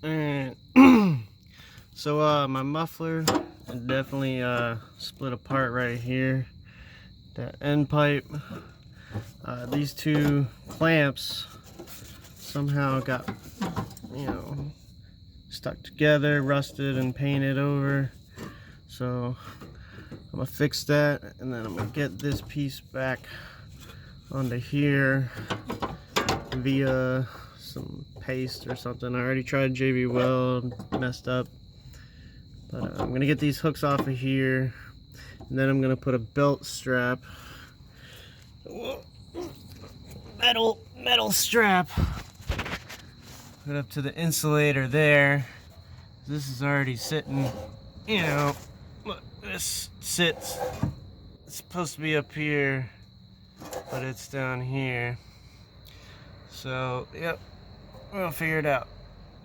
And so my muffler definitely split apart right here. That end pipe, these two clamps somehow got, stuck together, rusted and painted over. So I'm gonna fix that, and then I'm gonna get this piece back onto here via some paste or something. I already tried JB Weld, messed up, but I'm gonna get these hooks off of here, and then I'm gonna put a belt strap, metal strap, put up to the insulator there. This is already sitting, look, this sits, it's supposed to be up here, but it's down here. So, yep, we'll figure it out.